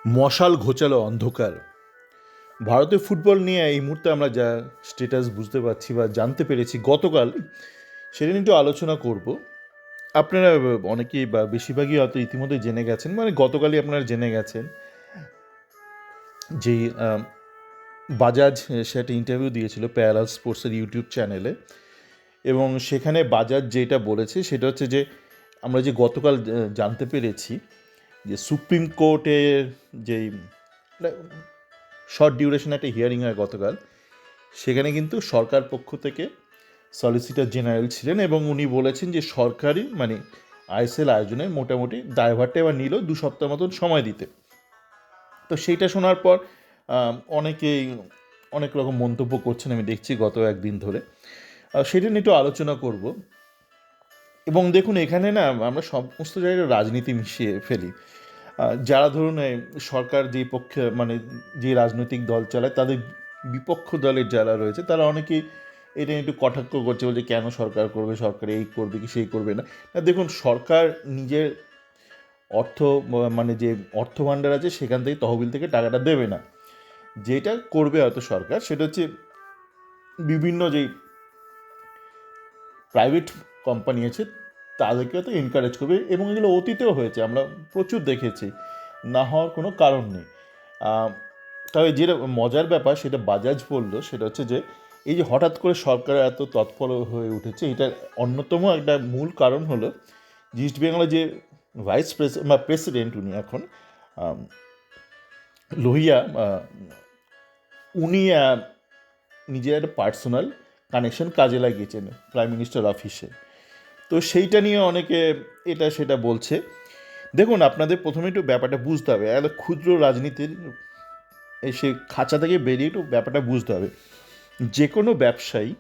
মশাল ঘোচালো অন্ধকার। ভারতীয় ফুটবল নিয়ে এই মুহূর্তে আমরা যা স্ট্যাটাস বুঝতে পারছি বা জানতে পেরেছি গতকাল, সেটা নিয়ে একটু আলোচনা করব। আপনারা অনেকেই বা বেশিরভাগই হয়তো ইতিমধ্যে জেনে গেছেন, মানে গতকালই আপনারা জেনে গেছেন যে বাজাজ সে একটা ইন্টারভিউ দিয়েছিল প্যারালাল স্পোর্টসের ইউটিউব চ্যানেলে, এবং সেখানে বাজাজ যেটা বলেছে সেটা হচ্ছে যে আমরা যে গতকাল জানতে পেরেছি যে সুপ্রিম কোর্টের যেই শর্ট ডিউরেশন একটা হিয়ারিং হয় গতকাল, সেখানে কিন্তু সরকার পক্ষ থেকে সলিসিটর জেনারেল ছিলেন এবং উনি বলেছেন যে সরকারি মানে আইএসএল আয়োজনে মোটামুটি দায়ভারটা এবার নিল 2 সপ্তাহ মতন সময় দিতে। তো সেইটা শোনার পর অনেকেই অনেক রকম মন্তব্য করছেন, আমি দেখছি গত একদিন ধরে। সেটা নিয়ে একটু আলোচনা করব। এবং দেখুন, এখানে না আমরা সমস্ত জায়গায় রাজনীতি মিশিয়ে ফেলি। যারা ধরুন সরকার যে পক্ষে মানে যে রাজনৈতিক দল চালায়, তাদের বিপক্ষ দলের যারা রয়েছে তারা অনেকেই এটা নিয়ে একটু কটাক্ষ করছে, বলছে কেন সরকার করবে, সরকার এই করবে কি সেই করবে না। না, দেখুন, সরকার নিজের অর্থ মানে যে অর্থ ভাণ্ডার আছে সেখান থেকে তহবিল থেকে টাকাটা দেবে না। যেটা করবে হয়তো সরকার, সেটা হচ্ছে বিভিন্ন যেই প্রাইভেট কোম্পানি আছে তাদেরকে হয়তো এনকারেজ করবে, এবং এগুলো অতীতেও হয়েছে, আমরা প্রচুর দেখেছি, না হওয়ার কোনো কারণ নেই। তবে যেটা মজার ব্যাপার সেটা বাজাজ বললো, সেটা হচ্ছে যে এই যে হঠাৎ করে সরকার এত তৎপর হয়ে উঠেছে, এটার অন্যতম একটা মূল কারণ হলো যে ইস্ট বেঙ্গলের যে ভাইস প্রেসিডেন্ট বা প্রেসিডেন্ট উনি এখন লোহিয়া, উনি নিজের একটা পার্সোনাল কানেকশন কাজে লাগিয়েছেন প্রাইম মিনিস্টার অফিসে। তো সেইটা নিয়ে অনেকে এটা সেটা বলছে। দেখুন, আপনাদের প্রথমে একটু ব্যাপারটা বুঝতে হবে, একটা ক্ষুদ্র রাজনীতির সে খাঁচা থেকে বেরিয়ে একটু ব্যাপারটা বুঝতে হবে। যে কোনো ব্যবসায়ী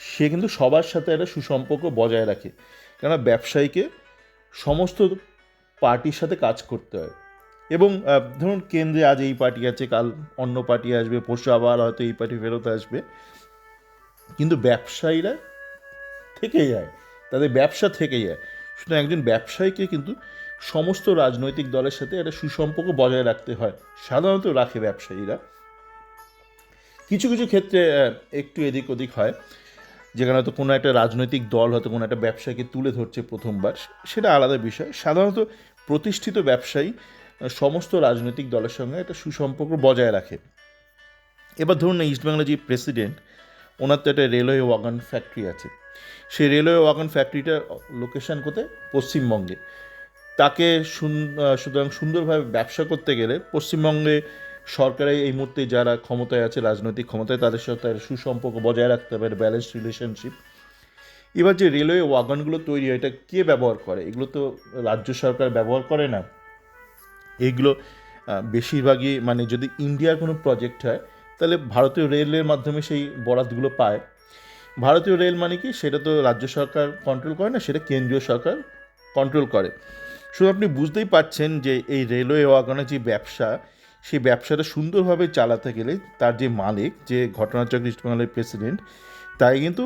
সে কিন্তু সবার সাথে একটা সুসম্পর্ক বজায় রাখে, কেননা ব্যবসায়ীকে সমস্ত পার্টির সাথে কাজ করতে হয়। এবং ধরুন, কেন্দ্রে আজ এই পার্টি আছে, কাল অন্য পার্টি আসবে, পরশু আবার হয়তো এই পার্টি ফেরত আসবে, কিন্তু ব্যবসায়ীরা থেকে যায়, তাদের ব্যবসা থেকে যায়। সুতরাং একজন ব্যবসায়ীকে কিন্তু সমস্ত রাজনৈতিক দলের সাথে একটা সুসম্পর্ক বজায় রাখতে হয়, সাধারণত রাখে ব্যবসায়ীরা। কিছু কিছু ক্ষেত্রে একটু এদিক ওদিক হয়, যেখানে হয়তো কোনো একটা রাজনৈতিক দল হয়তো কোনো একটা ব্যবসায়ীকে তুলে ধরছে প্রথমবার, সেটা আলাদা বিষয়। সাধারণত প্রতিষ্ঠিত ব্যবসায়ী সমস্ত রাজনৈতিক দলের সঙ্গে একটা সুসম্পর্ক বজায় রাখে। এবার ধরুন, ইস্টবেঙ্গলের যে প্রেসিডেন্ট, ওনার তো একটা রেলওয়ে ওয়াগন ফ্যাক্টরি আছে। সেই রেলওয়ে ওয়াগন ফ্যাক্টরিটার লোকেশান কোথায়? পশ্চিমবঙ্গে। তাকে সুতরাং সুন্দরভাবে ব্যবসা করতে গেলে পশ্চিমবঙ্গে সরকারের এই মুহূর্তে যারা ক্ষমতায় আছে, রাজনৈতিক ক্ষমতায়, তাদের সাথে সুসম্পর্ক বজায় রাখতে হবে, ব্যালেন্স রিলেশনশিপ। এবার যে রেলওয়ে ওয়াগনগুলো তৈরি হয়, এটা কে ব্যবহার করে? এগুলো তো রাজ্য সরকার ব্যবহার করে না। এইগুলো বেশিরভাগই মানে যদি ইন্ডিয়ার কোনো প্রজেক্ট হয়, তাহলে ভারতীয় রেলের মাধ্যমে সেই বরাতগুলো পায়। ভারতীয় রেল মানে কি, সেটা তো রাজ্য সরকার কন্ট্রোল করে না, সেটা কেন্দ্রীয় সরকার কন্ট্রোল করে। শুধু আপনি বুঝতেই পারছেন যে এই রেলওয়ে ওয়াগনের যে ব্যবসা, সেই ব্যবসাটা সুন্দরভাবে চালাতে গেলে তার যে মালিক, যে ঘটনাচক্র ইস্টবেঙ্গলের প্রেসিডেন্ট, তাই কিন্তু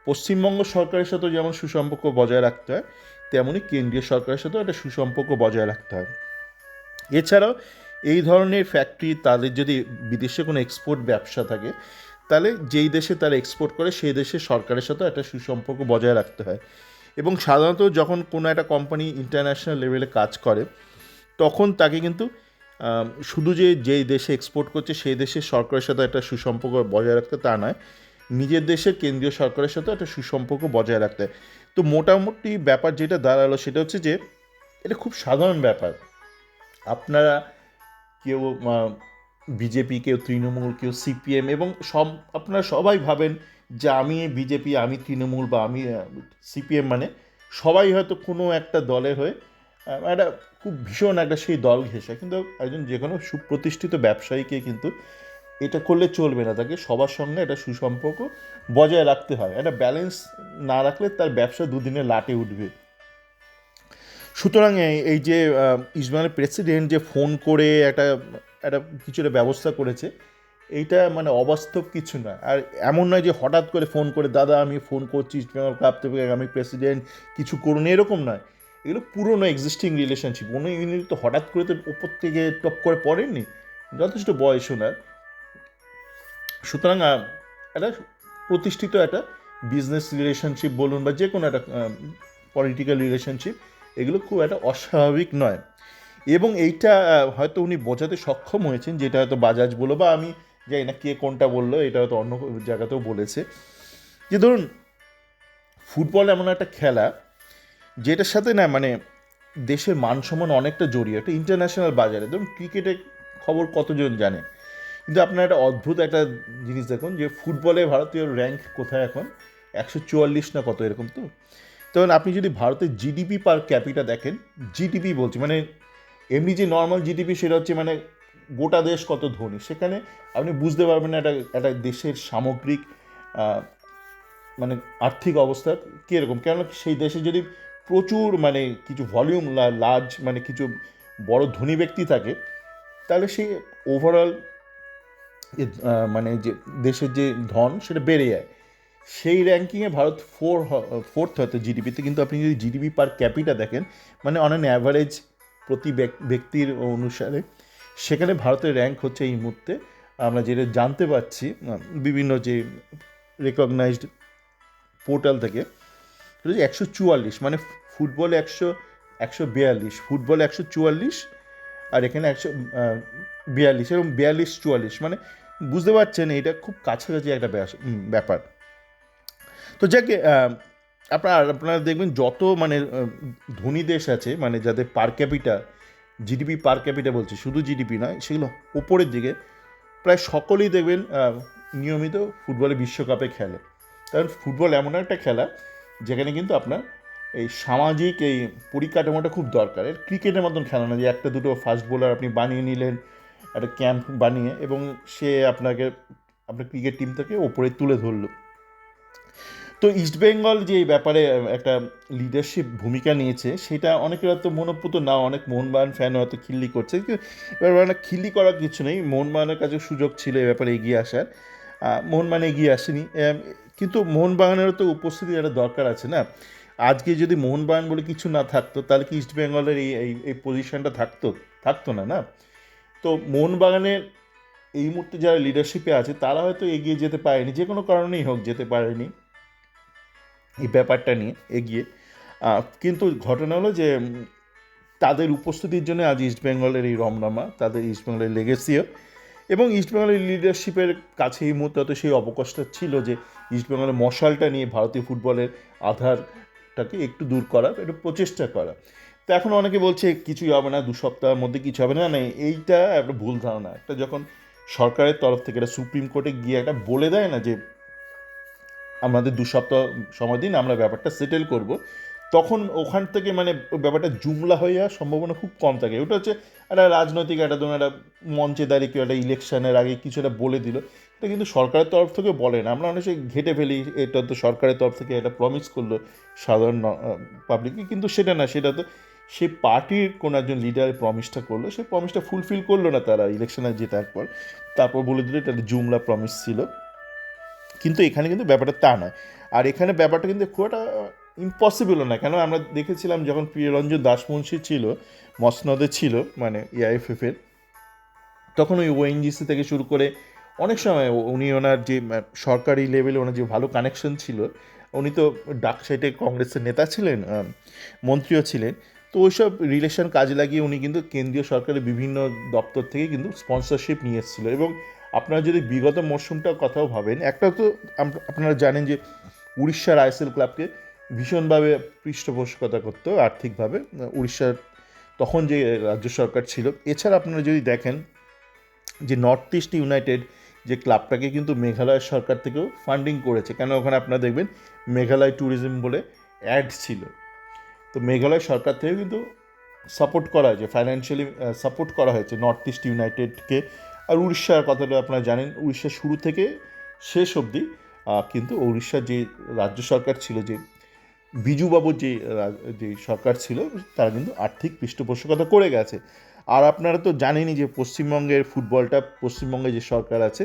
পশ্চিমবঙ্গ সরকারের সাথেও যেমন সুসম্পর্ক বজায় রাখতে হয়, তেমনই কেন্দ্রীয় সরকারের সাথেও একটা সুসম্পর্ক বজায় রাখতে হয়। এছাড়াও এই ধরনের ফ্যাক্টরি, তাদের যদি বিদেশে কোনো এক্সপোর্ট ব্যবসা থাকে, তাহলে যেই দেশে তারা এক্সপোর্ট করে সেই দেশের সরকারের সাথে একটা সুসম্পর্ক বজায় রাখতে হয়। এবং সাধারণত যখন কোনো একটা কোম্পানি ইন্টারন্যাশনাল লেভেলে কাজ করে, তখন তাকে কিন্তু শুধু যে যেই দেশে এক্সপোর্ট করছে সেই দেশের সরকারের সাথে একটা সুসম্পর্ক বজায় রাখতে তা নয়, নিজের দেশের কেন্দ্রীয় সরকারের সাথে একটা সুসম্পর্ক বজায় রাখতে হয়। তো মোটামুটি ব্যাপার যেটা দাঁড়ালো সেটা হচ্ছে যে এটা খুব সাধারণ ব্যাপার। আপনারা কেউ বিজেপি, কেউ তৃণমূল, কেউ সিপিএম, এবং আপনারা সবাই ভাবেন যে আমি বিজেপি, আমি তৃণমূল, বা আমি সিপিএম, মানে সবাই হয়তো কোনো একটা দলের হয়ে একটা খুব ভীষণ একটা সেই দল ঘেঁষে। কিন্তু একজন যে কোনো সুপ্রতিষ্ঠিত ব্যবসায়ীকে কিন্তু এটা করলে চলবে না, তাকে সবার সঙ্গে একটা সুসম্পর্ক বজায় রাখতে হয়। একটা ব্যালেন্স না রাখলে তার ব্যবসা দুদিনে লাটে উঠবে। সুতরাং এই যে ইসরায়েলের প্রেসিডেন্ট যে ফোন করে একটা একটা কিছু একটা ব্যবস্থা করেছে, এইটা মানে অবাস্তব কিছু না। আর এমন নয় যে হঠাৎ করে ফোন করে, দাদা আমি ফোন করছি ইস্ট বেঙ্গল ক্লাব থেকে, আমি প্রেসিডেন্ট, কিছু করুন, এরকম নয়। এগুলো পুরনো এক্সিস্টিং রিলেশনশিপ। উনি তো হঠাৎ করে তো ওপর থেকে টপ করে পড়েননি, যথেষ্ট বয়স ওনার। সুতরাং একটা প্রতিষ্ঠিত একটা বিজনেস রিলেশনশিপ বলুন বা যে কোনো একটা পলিটিক্যাল রিলেশনশিপ, এগুলো খুব একটা অস্বাভাবিক নয়। এবং এইটা হয়তো উনি বোঝাতে সক্ষম হয়েছেন, যেটা হয়তো বাজাজ বললো বা আমি জানি না কে কোনটা বললো, এটা হয়তো অন্য জায়গাতেও বলেছে, যে ধরুন ফুটবল এমন একটা খেলা যেটার সাথে না মানে দেশের মান সম্মান অনেকটা জড়িয়ে, একটা ইন্টারন্যাশনাল বাজারে। ধরুন ক্রিকেটের খবর কতজন জানে, কিন্তু আপনার একটা অদ্ভুত একটা জিনিস দেখুন যে ফুটবলে ভারতীয় র্যাঙ্ক কোথায় এখন, 144 না কত এরকম। তো তখন আপনি যদি ভারতের জিডিপি পার ক্যাপিটা দেখেন, জিডিপি বলছি মানে এমনি যে নর্মাল জিডিপি সেটা হচ্ছে মানে গোটা দেশ কত ধনী, সেখানে আপনি বুঝতে পারবেন না একটা একটা দেশের সামগ্রিক মানে আর্থিক অবস্থা কীরকম। কেন সেই দেশে যদি প্রচুর মানে কিছু ভলিউম লার্জ মানে কিছু বড় ধনী ব্যক্তি থাকে, তাহলে সেই ওভারঅল মানে যে দেশের যে ধন সেটা বেড়ে যায়। সেই র্যাঙ্কিংয়ে ভারত ফোর্থ হয়তো জিডিপিতে, কিন্তু আপনি যদি জিডিপি পার ক্যাপিটা দেখেন মানে অন অ্যান অ্যাভারেজ প্রতি ব্যক্তির অনুসারে, সেখানে ভারতের র্যাঙ্ক হচ্ছে এই মুহূর্তে আমরা যেটা জানতে পারছি বিভিন্ন যে রেকগনাইজড পোর্টাল থেকে, সেটা হচ্ছে 144। মানে ফুটবলে 142, ফুটবলে 144, আর এখানে 142 এবং 42-44, মানে বুঝতে পারছেন এটা খুব কাছাকাছি একটা ব্যাপার। তো যাকে আপনারা দেখবেন যত মানে ধনী দেশ আছে মানে যাদের পার ক্যাপিটা জিডিপি পার ক্যাপিটা বলছি, শুধু জিডিপি নয়, সেগুলো ওপরের দিকে, প্রায় সকলেই দেখবেন নিয়মিত ফুটবলে বিশ্বকাপে খেলে। কারণ ফুটবল এমন একটা খেলা যেখানে কিন্তু আপনার এই সামাজিক এই পরিকাঠামোটা খুব দরকার। এর ক্রিকেটের মতন খেলা না যে একটা দুটো ফাস্ট বোলার আপনি বানিয়ে নিলেন একটা ক্যাম্প বানিয়ে এবং সে আপনার ক্রিকেট টিম থেকে ওপরে তুলে ধরলো। তো ইস্টবেঙ্গল যে এই ব্যাপারে একটা লিডারশিপ ভূমিকা নিয়েছে, সেটা অনেকের হয়তো মনোপুত না, অনেক মোহনবাগান ফ্যান হয়তো খিল্লি করছে, কিন্তু এবার খিল্লি করার কিছু নেই। মোহনবাগানের কাছে সুযোগ ছিল এ ব্যাপারে এগিয়ে আসার, মোহনবাগান এগিয়ে আসেনি। কিন্তু মোহনবাগানেরও তো উপস্থিতির একটা দরকার আছে না। আজকে যদি মোহনবাগান বলে কিছু না থাকতো, তাহলে কি ইস্টবেঙ্গলের এই পজিশনটা থাকতো না না। তো মোহনবাগানের এই মুহূর্তে যারা লিডারশিপে আছে তারা হয়তো এগিয়ে যেতে পারেনি, যে কোনো কারণেই হোক যেতে পারেনি এই ব্যাপারটা নিয়ে এগিয়ে। কিন্তু ঘটনা হলো যে তাদের উপস্থিতির জন্য আজ ইস্টবেঙ্গলের এই রমনামা, তাদের ইস্টবেঙ্গলের লেগেসিও, এবং ইস্টবেঙ্গলের লিডারশিপের কাছে এই মুহূর্তে হয়তো সেই অবকাশটা ছিল যে ইস্টবেঙ্গলের মশালটা নিয়ে ভারতীয় ফুটবলের আধারটাকে একটু দূর করার একটু প্রচেষ্টা করা। তো এখন অনেকে বলছে কিছুই হবে না, 2 সপ্তাহের মধ্যে কিছু হবে না। না, এইটা একটা ভুল ধারণা। একটা যখন সরকারের তরফ থেকে একটা সুপ্রিম কোর্টে গিয়ে একটা বলে দেয় না যে আমাদের 2 সপ্তাহ সময় দিন, আমরা ব্যাপারটা সেটেল করব, তখন ওখান থেকে মানে ব্যাপারটা জুমলা হয়ে যাওয়ার সম্ভাবনা খুব কম থাকে। ওটা হচ্ছে একটা রাজনৈতিক একটা ধরুন একটা মঞ্চে দাঁড়িয়ে কেউ একটা ইলেকশনের আগে কিছু একটা বলে দিল, এটা কিন্তু সরকারের তরফ থেকে বলে না। আমরা অনেক সময় ঘেটে ফেলি, এটা তো সরকারের তরফ থেকে একটা প্রমিস করলো সাধারণ পাবলিককে, কিন্তু সেটা না, সেটা তো সে পার্টির কোনো একজন লিডারের প্রমিসটা করলো, সেই প্রমিসটা ফুলফিল করলো না তারা ইলেকশনে জেতার পর, তারপর বলে দিল এটা একটা জুমলা প্রমিস ছিল। কিন্তু এখানে কিন্তু ব্যাপারটা তা নয়। আর এখানে ব্যাপারটা কিন্তু খুব একটা ইম্পসিবলও না। কেন আমরা দেখেছিলাম যখন প্রিয়রঞ্জন দাসমুন্সি ছিল, মসনদে ছিল মানে এআইএফএফের, তখন ওই ওএনজিসি থেকে শুরু করে অনেক সময় উনি ওনার যে সরকারি লেভেলে ওনার যে ভালো কানেকশন ছিল, উনি তো ডাক সাইডে কংগ্রেসের নেতা ছিলেন, মন্ত্রীও ছিলেন। তো ওইসব রিলেশন কাজে লাগিয়ে উনি কিন্তু কেন্দ্রীয় সরকারের বিভিন্ন দপ্তর থেকে কিন্তু স্পন্সরশিপ নিয়ে এসেছিলো। এবং আপনারা যদি বিগত মরশুমটার কথাও ভাবেন, একটা তো আপনারা জানেন যে উড়িষ্যার আইএসএল ক্লাবকে ভীষণভাবে পৃষ্ঠপোষকতা করতো আর্থিকভাবে উড়িষ্যার তখন যে রাজ্য সরকার ছিল। এছাড়া আপনারা যদি দেখেন যে নর্থ ইস্ট ইউনাইটেড যে ক্লাবটাকে কিন্তু মেঘালয় সরকার থেকেও ফান্ডিং করেছে। কেন ওখানে আপনারা দেখবেন মেঘালয় ট্যুরিজম বলে অ্যাড ছিল। তো মেঘালয় সরকার থেকে কিন্তু সাপোর্ট করা হয়েছে, ফাইন্যান্সিয়ালি সাপোর্ট করা হয়েছে নর্থ ইস্ট ইউনাইটেডকে। আর উড়িষ্যার কথাটা আপনারা জানেন, উড়িষ্যা শুরু থেকে শেষ অবধি কিন্তু উড়িষ্যার যে রাজ্য সরকার ছিল, যে বিজুবাবুর যে সরকার ছিল, তারা কিন্তু আর্থিক পৃষ্ঠপোষকতা করে গেছে। আর আপনারা তো জানেনই যে পশ্চিমবঙ্গের ফুটবলটা, পশ্চিমবঙ্গে যে সরকার আছে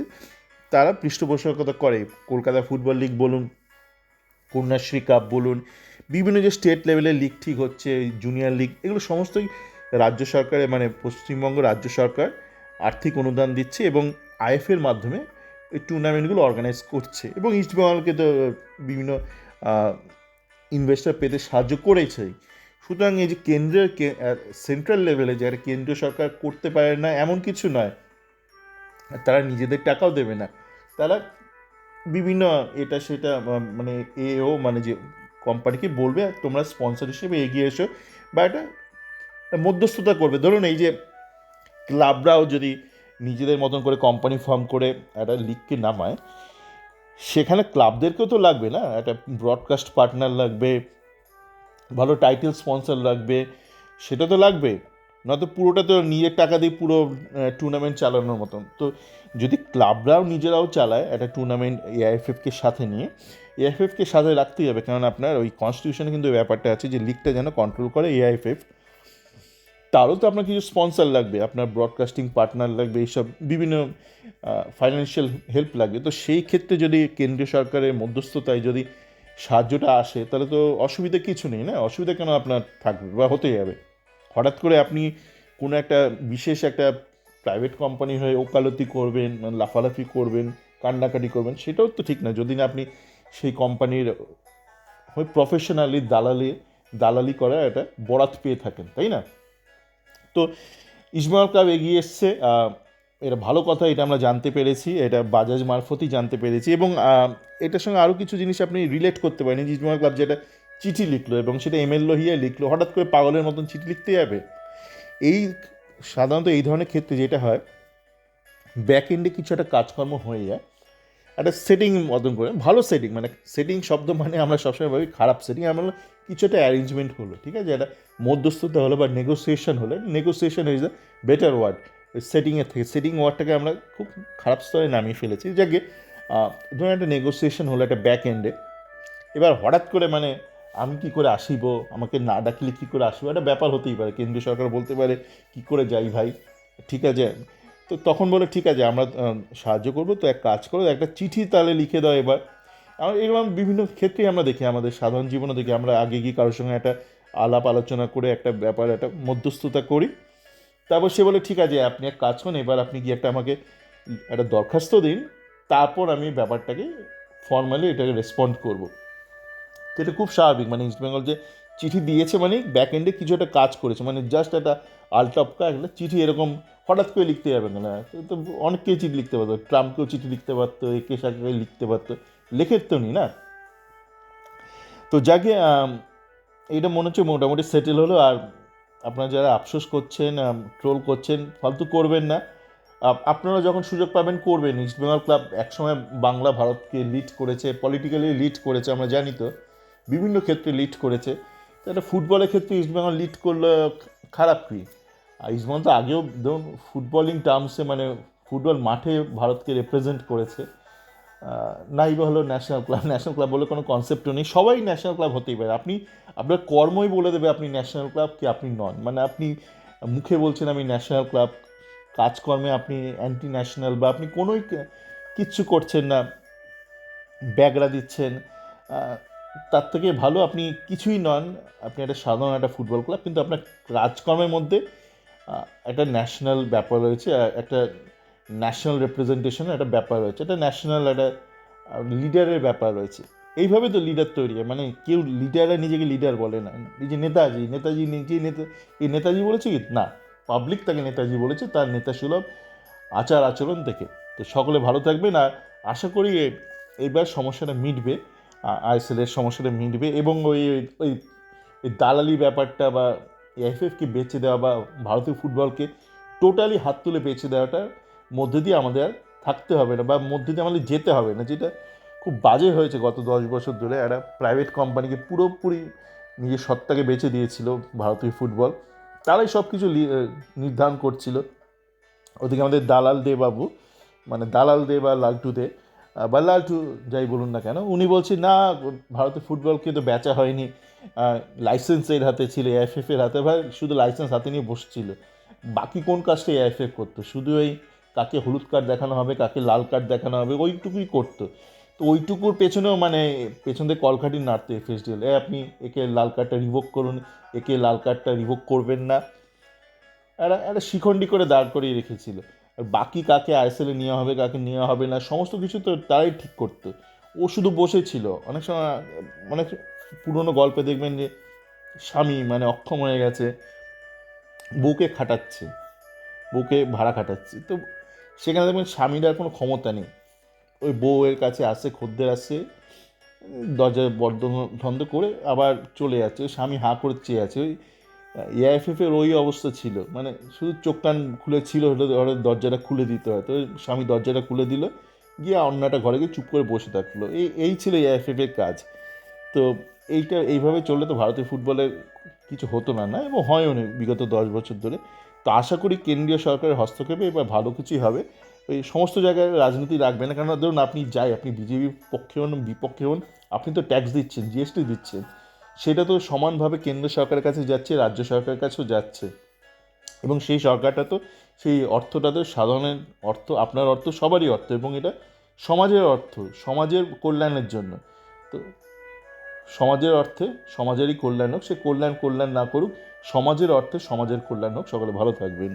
তারা পৃষ্ঠপোষকতা করে। কলকাতা ফুটবল লিগ বলুন, কন্যাশ্রী কাপ বলুন, বিভিন্ন যে স্টেট লেভেলের লিগ ঠিক হচ্ছে, জুনিয়র লিগ, এগুলো সমস্তই রাজ্য সরকারের মানে পশ্চিমবঙ্গ রাজ্য সরকার আর্থিক অনুদান দিচ্ছে এবং আইএফের মাধ্যমে এই টুর্নামেন্টগুলো অর্গানাইজ করছে এবং ইস্টবেঙ্গলকে তো বিভিন্ন ইনভেস্টর পেতে সাহায্য করেছেই। সুতরাং এই যে কেন্দ্রের সেন্ট্রাল লেভেলে যারা কেন্দ্রীয় সরকার করতে পারে না এমন কিছু নয়, তারা নিজেদের টাকাও দেবে না, তারা বিভিন্ন এটা সেটা মানে এও মানে যে কোম্পানিকে বলবে তোমরা স্পন্সর হিসেবে এগিয়ে এসো, বা এটা মধ্যস্থতা করবে। ধরুন এই যে ক্লাবরাও যদি নিজেদের মতন করে কোম্পানি ফর্ম করে একটা লিগকে নামায়, সেখানে ক্লাবদেরকেও তো লাগবে না, একটা ব্রডকাস্ট পার্টনার লাগবে, ভালো টাইটেল স্পন্সর লাগবে, সেটা তো লাগবে, নয়তো পুরোটা তো নিজের টাকা দিয়ে পুরো টুর্নামেন্ট চালানোর মতন। তো যদি ক্লাবরাও নিজেরাও চালায় একটা টুর্নামেন্ট এআইএফএফকে সাথে নিয়ে, এআইএফএফকে সাথে রাখতেই হবে, কারণ আপনার ওই কনস্টিটিউশনে কিন্তু ব্যাপারটা আছে যে লিগটা যেন কন্ট্রোল করে এআইএফএফ। তারও তো আপনার কিছু স্পন্সর লাগবে, আপনার ব্রডকাস্টিং পার্টনার লাগবে, এইসব বিভিন্ন ফাইন্যান্সিয়াল হেল্প লাগবে। তো সেই ক্ষেত্রে যদি কেন্দ্রীয় সরকারের মধ্যস্থতায় যদি সাহায্যটা আসে, তাহলে তো অসুবিধা কিছু নেই না, অসুবিধা কেন আপনার থাকবে বা হতে যাবে। হঠাৎ করে আপনি কোনো একটা বিশেষ একটা প্রাইভেট কোম্পানি হয়ে ওকালতি করবেন, মানে লাফালাফি করবেন, কান্নাকাটি করবেন, সেটাও তো ঠিক না যদি না আপনি সেই কোম্পানির হয়ে প্রফেশনালি দালালি করার একটা বরাত পেয়ে থাকেন, তাই না? তো ইস্টবেঙ্গল ক্লাব এগিয়ে এসছে, এটা ভালো কথা, এটা আমরা জানতে পেরেছি, এটা বাজাজ মারফতই জানতে পেরেছি। এবং এটার সঙ্গে আরও কিছু জিনিস আপনি রিলেট করতে পারেন। ইস্টবেঙ্গল ক্লাব যেটা চিঠি লিখলো এবং সেটা এমএল লোহিয়া লিখলো, হঠাৎ করে পাগলের মতন চিঠি লিখতে যাবে? এই সাধারণত এই ধরনের ক্ষেত্রে যেটা হয়, ব্যাক এন্ডে কিছু একটা কাজকর্ম হয়ে যায়, একটা সেটিং মতন করে, ভালো সেটিং, মানে সেটিং শব্দ মানে আমরা সবসময় ভাবি খারাপ সেটিং, আমরা কিছু একটা অ্যারেঞ্জমেন্ট হলো, ঠিক আছে, একটা মধ্যস্থতা হলো বা নেগোসিয়েশন হলো, negotiation is the better word সেটিংয়ের থেকে। সেটিং ওয়ার্ডটাকে আমরা খুব খারাপ স্তরে নামিয়ে ফেলেছি। যাকে ধরুন একটা নেগোসিয়েশন হলো একটা ব্যাক এন্ডে, এবার হঠাৎ করে মানে আমি কী করে আসিব, আমাকে না ডাকলে কী করে আসবো, একটা ব্যাপার হতেই পারে। কেন্দ্রীয় সরকার বলতে পারে কী করে যাই ভাই, ঠিক আছে, তো তখন বলে ঠিক আছে আমরা সাহায্য করবো, তো এক কাজ করো, একটা চিঠি তাহলে লিখে দাও। এবার এরকম বিভিন্ন ক্ষেত্রেই আমরা দেখি, আমাদের সাধারণ জীবনে দেখি, আমরা আগে গিয়ে কারোর সঙ্গে একটা আলাপ আলোচনা করে একটা ব্যাপার একটা মধ্যস্থতা করি, তারপর সে বলে ঠিক আছে আপনি এক কাজ করুন, এবার আপনি গিয়ে একটা আমাকে একটা দরখাস্ত দিন, তারপর আমি ব্যাপারটাকে ফর্মালি এটাকে রেসপন্ড করবো। তো এটা খুব স্বাভাবিক, মানে ইস্টবেঙ্গল যে চিঠি দিয়েছে মানে ব্যাক এন্ডে কিছু একটা কাজ করেছে, মানে জাস্ট একটা আলটপকা একটা চিঠি এরকম হঠাৎ করে লিখতে যাবে না। তো অনেককেই চিঠি লিখতে পারতো, ট্রাম্পকেও চিঠি লিখতে পারতো, একে সাকে লিখতে পারতো, লেখের তো নি না। তো যাকে এটা মনে হচ্ছে মোটামুটি সেটেল হলো। আর আপনারা যারা আফসোস করছেন, ট্রোল করছেন, ফালতু করবেন না। আপনারা যখন সুযোগ পাবেন করবেন। ইস্টবেঙ্গল ক্লাব একসময় বাংলা ভারতকে লিড করেছে, পলিটিক্যালি লিড করেছে, আমরা জানি তো, বিভিন্ন ক্ষেত্রে লিড করেছে। তো একটা ফুটবলের ক্ষেত্রে ইস্টবেঙ্গল লিড করলে খারাপ কী? আর ইস্টবেঙ্গল তো আগেও ধরুন ফুটবলিং টার্মসে মানে ফুটবল মাঠে ভারতকে রিপ্রেজেন্ট করেছে। নাই বা হলো ন্যাশনাল ক্লাব বলে কোনো কনসেপ্টও নেই, সবাই ন্যাশনাল ক্লাব হতেই পারে। আপনি আপনার কর্মই বলে দেবে আপনি ন্যাশনাল ক্লাব কি আপনি নন, মানে আপনি মুখে বলছেন আমি ন্যাশনাল ক্লাব, কাজকর্মে আপনি অ্যান্টি ন্যাশনাল, বা আপনি কোনোই কিচ্ছু করছেন না, ব্যাগরা দিচ্ছেন, তার থেকে ভালো আপনি কিছুই নন, আপনি একটা সাধারণ একটা ফুটবল ক্লাব, কিন্তু আপনার কাজকর্মের মধ্যে একটা ন্যাশনাল ব্যাপার রয়েছে, একটা ন্যাশনাল রিপ্রেজেন্টেশনের একটা ব্যাপার রয়েছে, একটা ন্যাশনাল একটা লিডারের ব্যাপার রয়েছে। এইভাবে তো লিডার তৈরি হয়, মানে কেউ লিডাররা নিজেকে লিডার বলে না। এই যে নেতাজি নিজে এই নেতাজি বলেছে কি না, পাবলিক তাকে নেতাজি বলেছে তার নেতাসুলভ আচার আচরণ থেকে। তো সকলে ভালো থাকবেন, আর আশা করি এবার সমস্যাটা মিটবে, আইএসএলের সমস্যাটা মিটবে, এবং ওই ওই দালালি ব্যাপারটা বা এএফএফকে বেচে দেওয়া বা ভারতীয় ফুটবলকে টোটালি হাত তুলে বেচে দেওয়াটার মধ্যে দিয়ে আমাদের আর থাকতে হবে না, বা মধ্যে দিয়ে আমাদের যেতে হবে না, যেটা খুব বাজে হয়েছে গত 10 বছর ধরে। একটা প্রাইভেট কোম্পানিকে পুরোপুরি নিজের সত্তাকে বেচে দিয়েছিল ভারতীয় ফুটবল, তারাই সব কিছু নির্ধারণ করছিল। ওদিকে আমাদের দালাল দে বাবু, মানে দালাল দে বা লালটু দে বা লালটু যাই বলুন না কেন, উনি বলছেন না ভারতের ফুটবলকে তো বেচা হয়নি, লাইসেন্সের হাতে ছিল, এআইএফএফের হাতে, ভাই শুধু লাইসেন্স হাতে নিয়ে বসছিল, বাকি কোন কাজটা এআইএফএফ করতো? শুধু ওই কাকে হলুদ কার্ড দেখানো হবে, কাকে লাল কার্ড দেখানো হবে, ওইটুকুই করতো। তো তো ওইটুকুর পেছনেও মানে পেছন থেকে কলকাঠি নাড়তে এফএসডিএল, আপনি একে লাল কার্ডটা রিভোক করুন, একে লাল কার্ডটা রিভোক করবেন না, একটা শিখণ্ডি করে দাঁড় করিয়ে রেখেছিল। আর বাকি কাকে আইএসএলে নেওয়া হবে কাকে নেওয়া হবে না সমস্ত কিছু তো তারাই ঠিক করতো, ও শুধু বসেছিল। অনেক সময় অনেক পুরনো গল্পে দেখবেন যে স্বামী মানে অক্ষম হয়ে গেছে, বউকে খাটাচ্ছে, বউকে ভাড়া খাটাচ্ছে, তো সেখানে দেখবেন স্বামীর আর কোনো ক্ষমতা নেই, ওই বউয়ের কাছে আসে, খদ্দের আসে, দরজা বন্ধ বন্ধ করে আবার চলে যাচ্ছে, ওই স্বামী হাঁ করে চেয়ে আছে। ওই এআইএফএফের ওই অবস্থা ছিল, মানে শুধু চোখ কান খুলে ছিল, হলো ওরা দরজাটা খুলে দিতে হয়, তো ওই স্বামী দরজাটা খুলে দিল, গিয়ে অন্যটা ঘরে গিয়ে চুপ করে বসে থাকলো, এই ছিল এআইএফএফের কাজ। তো এইভাবে চললে তো ভারতীয় ফুটবলের কিছু হতো না, এবং হয়ও নি বিগত 10 বছর ধরে। তো আশা করি কেন্দ্রীয় সরকারের হস্তক্ষেপে এবার ভালো কিছুই হবে। ওই সমস্ত জায়গায় রাজনীতি রাখবে না, কারণ ধরুন আপনি আপনি বিজেপির পক্ষে হন বিপক্ষে হন, আপনি তো ট্যাক্স দিচ্ছেন, জিএসটি দিচ্ছেন, সেটা তো সমানভাবে কেন্দ্র সরকারের কাছে যাচ্ছে, রাজ্য সরকারের কাছেও যাচ্ছে, এবং সেই সরকারটা তো সেই অর্থটা তো সাধারণের অর্থ, আপনার অর্থ, সবারই অর্থ, এবং এটা সমাজের অর্থ, সমাজের কল্যাণের জন্য। তো সমাজের অর্থে সমাজেরই কল্যাণ হোক, সে কল্যাণ না করুক, সমাজের অর্থে সমাজের কল্যাণ হোক। সকলে ভালো থাকবেন।